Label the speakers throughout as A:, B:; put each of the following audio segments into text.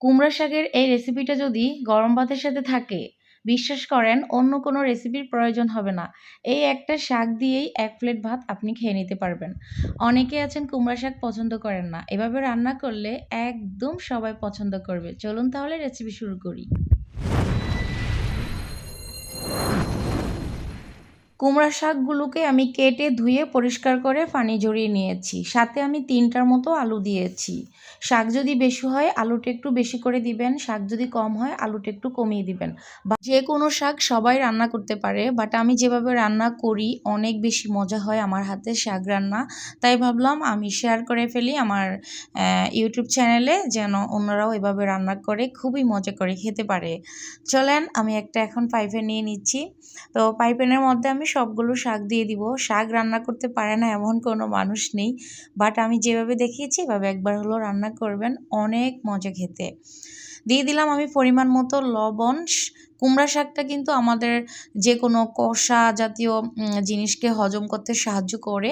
A: কুমড়া শাকের এই রেসিপিটা যদি গরম ভাতের সাথে থাকে, বিশ্বাস করেন অন্য কোনো রেসিপির প্রয়োজন হবে না। এই একটা শাক দিয়েই ১ প্লেট ভাত আপনি খেয়ে নিতে পারবেন। অনেকে আছেন কুমড়া শাক পছন্দ করেন না। এভাবে রান্না করলে একদম সবাই পছন্দ করবে। চলুন তাহলে রেসিপি শুরু করি। কুমড়া শাকগুলোকে আমি কেটে ধুয়ে পরিষ্কার করে পানি ঝরিয়ে নিয়েছি। সাথে আমি ৩ টার মতো আলু দিয়েছি। শাক যদি বেশি হয় আলুটা একটু বেশি করে দিবেন, শাক যদি কম হয় আলুটা একটু কমিয়ে দিবেন। বা যেকোনো শাক সবাই রান্না করতে পারে, বাট আমি যেভাবে রান্না করি অনেক বেশি মজা হয় আমার হাতের শাক রান্না। তাই ভাবলাম আমি শেয়ার করে ফেলি আমার ইউটিউব চ্যানেলে, যেন অন্যরাও এভাবে রান্না করে খুবই মজা করে খেতে পারে। চলেন আমি একটা এখন ফ্রাই প্যান নিয়ে নিচ্ছি। তো ফ্রাই প্যানের মধ্যে আমি সবগুলো শাক দিয়ে দিব। শাক রান্না করতে পারে না এমন কোনো মানুষ নেই। বাট আমি যেভাবে দেখিয়েছি এভাবে একবার হলেও রান্না করবেন, অনেক মজা খেতে। দিয়ে দিলাম আমি পরিমাণ মতো লবণ। কুমড়া শাকটা কিন্তু আমাদের যেকোনো কষা জাতীয় জিনিসকে হজম করতে সাহায্য করে।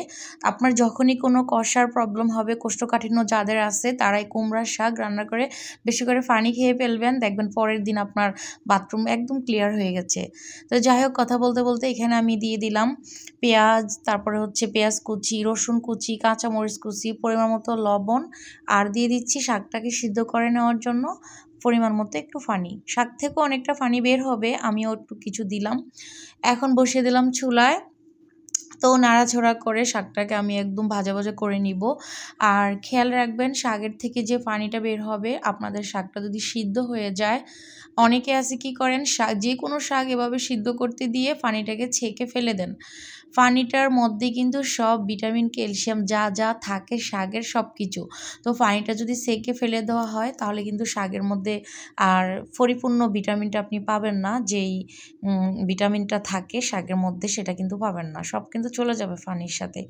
A: আপনার যখনই কোনো কষার প্রবলেম হবে, কোষ্ঠকাঠিন্য যাদের আছে তারাই কুমড়ার শাক রান্না করে বেশি করে পানি খেয়ে ফেলবেন। দেখবেন পরের দিন আপনার বাথরুম একদম ক্লিয়ার হয়ে গেছে। তো যাই হোক, কথা বলতে বলতে এখানে আমি দিয়ে দিলাম পেঁয়াজ, তারপরে হচ্ছে পেঁয়াজ কুচি, রসুন কুচি, কাঁচামরিচ কুচি, পরিমাণ মতো লবণ, আর দিয়ে দিচ্ছি শাকটাকে সিদ্ধ করে নেওয়ার জন্য পরিমাণ মতো একটু পানি। শাক থেকেও অনেকটা পানি বের হবে, আমিও একটু কিছু দিলাম। এখন বসিয়ে দিলাম চুলায়। তো নাড়াচাড়া করে শাকটাকে আমি একদম ভাজা ভাজা করে নিব। আর খেয়াল রাখবেন শাকের থেকে যে পানিটা বের হবে, আপনাদের শাকটা যদি সিদ্ধ হয়ে যায়, অনেকে আছে কি করেন শাক, যে কোনো শাক এভাবে সিদ্ধ করতে দিয়ে পানিটাকে ছেঁকে ফেলে দেন। পানিটার মধ্যে কিন্তু সব ভিটামিন ক্যালসিয়াম যা যা থাকে শাকের সব কিছু। তো পানিটা যদি ছেঁকে ফেলে দেওয়া হয় তাহলে কিন্তু শাকের মধ্যে আর পরিপূর্ণ ভিটামিনটা আপনি পাবেন না। যেই ভিটামিনটা থাকে শাকের মধ্যে সেটা কিন্তু পাবেন না, সব কিন্তু চলে যাবে পানির সাথে।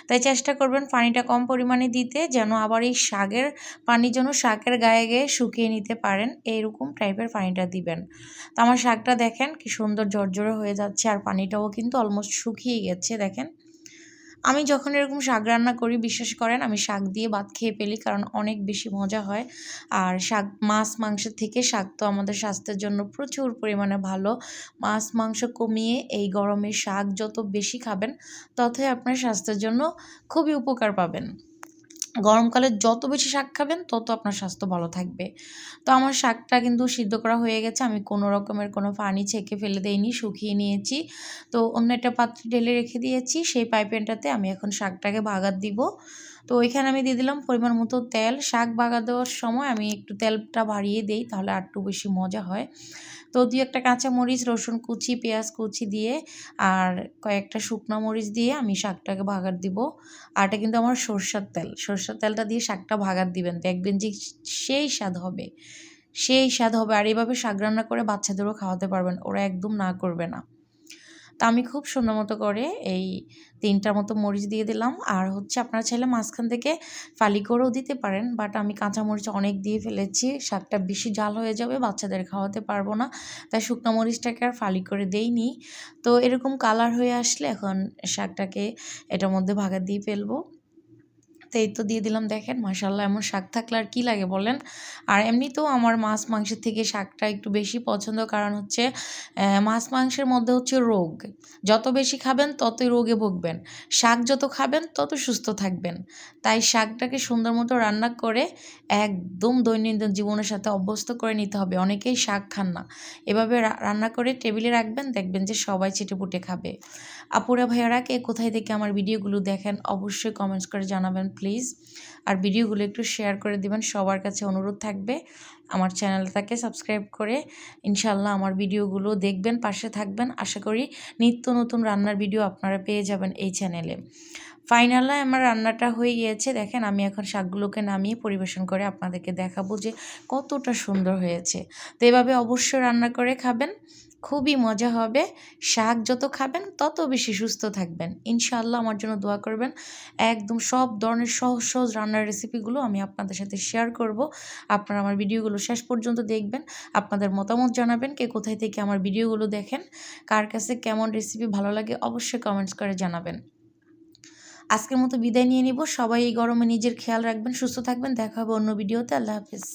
A: তাই চেষ্টা করবেন পানিটা কম পরিমাণে দিতে, যেন আবার এই শাকের পানি যেন শাকের গায়ে গায়ে শুকিয়ে নিতে পারেন, এইরকম টাইপের পানিটা দিবেন। তো আমার শাকটা দেখেন কি সুন্দর ঝরঝরে হয়ে যাচ্ছে, আর পানিটাও কিন্তু অলমোস্ট শুকিয়ে গেছে দেখেন। আমি যখন এরকম শাক রান্না করি বিশ্বাস করেন আমি শাক দিয়ে ভাত খেয়ে ফেলি, কারণ অনেক বেশি মজা হয়। আর শাক মাছ মাংসের থেকে শাক তো আমাদের স্বাস্থ্যের জন্য প্রচুর পরিমাণে ভালো। মাছ মাংস কমিয়ে এই গরমে শাক যত বেশি খাবেন ততই আপনার স্বাস্থ্যের জন্য খুবই উপকার পাবেন। গরমকালে যত বেশি শাক খাবেন তত আপনার স্বাস্থ্য ভালো থাকবে। তো আমার শাকটা কিন্তু সিদ্ধ করা হয়ে গেছে। আমি কোনো রকমের কোনো পানি ছেঁকে ফেলে দেইনি, শুকিয়ে নিয়েছি। তো অন্য একটা পাত্রে ঢেলে রেখে দিয়েছি। সেই পাইপেনটাতে আমি এখন শাকটাকে বাগার দিব। তো এখানে আমি দিয়ে দিলাম পরিমাণ মতো তেল। শাক বাগার দেওয়ার সময় আমি একটু তেলটা বাড়িয়ে দেই, তাহলে আরেকটু বেশি মজা হয়। তো ২-১ টা কাঁচামরিচ, রসুন কুচি, পেঁয়াজ কুচি দিয়ে আর কয়েকটা শুকনা মরিচ দিয়ে আমি শাকটাকে বাগার দিব। আর এটা কিন্তু আমার সরষের তেল। সরষের তেলটা দিয়ে শাকটা বাগার দিবেন। দেখবেন যে সেই স্বাদ হবে। সেই স্বাদ হবে। আর এভাবে শাক রান্না করে বাচ্চাদেরও খাওয়াতে পারবেন। ওরা একদম না করবে না। তো আমি খুব সুন্দর মতো করে এই ৩ টার মতো মরিচ দিয়ে দিলাম। আর হচ্ছে আপনারা চাইলে মাঝখান থেকে ফালি করেও দিতে পারেন। বাট আমি কাঁচামরিচ অনেক দিয়ে ফেলেছি। শাকটা বেশি ঝাল হয়ে যাবে, বাচ্চাদের খাওয়াতে পারবো না। তাই শুকনা মরিচটাকে আর ফালি করে দেইনি। তো এরকম কালার হয়ে আসলে এখন শাকটাকে এটার মধ্যে ভাগার দিয়ে ফেলবো। তো এই তো দিয়ে দিলাম, দেখেন মাশাআল্লাহ, এমন শাক থাকলে আর কি লাগে বলেন। আর এমনিতেও আমার মাছ মাংসের থেকে শাকটা একটু বেশি পছন্দ, কারণ হচ্ছে মাছ মাংসের মধ্যে হচ্ছে রোগ, যত বেশি খাবেন ততই রোগে ভুগবেন। শাক যত খাবেন তত সুস্থ থাকবেন। তাই শাকটাকে সুন্দর মতো রান্না করে একদম দৈনন্দিন জীবনের সাথে অভ্যস্ত করে নিতে হবে। অনেকেই শাক খান না, এভাবে রান্না করে টেবিলে রাখবেন, দেখবেন যে সবাই চেটেপুটে খাবে। আপুরা ভাইয়ারা কে কোথায় থেকে আমার ভিডিওগুলো দেখেন অবশ্যই কমেন্টস করে জানাবেন প্লিজ। আর ভিডিওগুলো একটু শেয়ার করে দিবেন, সবার কাছে অনুরোধ থাকবে আমার চ্যানেলটাকে সাবস্ক্রাইব করে ইনশাল্লাহ আমার ভিডিওগুলো দেখবেন, পাশে থাকবেন। আশা করি নিত্য নতুন রান্নার ভিডিও আপনারা পেয়ে যাবেন এই চ্যানেলে। ফাইনালে আমার রান্নাটা হয়ে গিয়েছে, দেখেন আমি এখন শাকগুলোকে নামিয়ে পরিবেশন করে আপনাদেরকে দেখাবো যে কতটা সুন্দর হয়েছে। তো এভাবে অবশ্যই রান্না করে খাবেন, খুবই মজা হবে। শাক যত খাবেন তত বেশি সুস্থ থাকবেন ইনশাআল্লাহ। আমার জন্য দোয়া করবেন। একদম সব ধরনের সহজ সহজ রান্নার রেসিপিগুলো আমি আপনাদের সাথে শেয়ার করব। আপনারা আমার ভিডিওগুলো শেষ পর্যন্ত দেখবেন, আপনাদের মতামত জানাবেন, কে কোথায় থেকে আমার ভিডিওগুলো দেখেন, কার কাছে কেমন রেসিপি ভালো লাগে অবশ্যই কমেন্টস করে জানাবেন। আজকের মতো বিদায় নিয়ে নিব। সবাই এই গরমে নিজের খেয়াল রাখবেন, সুস্থ থাকবেন। দেখা হবে অন্য ভিডিওতে। আল্লাহ হাফেজ।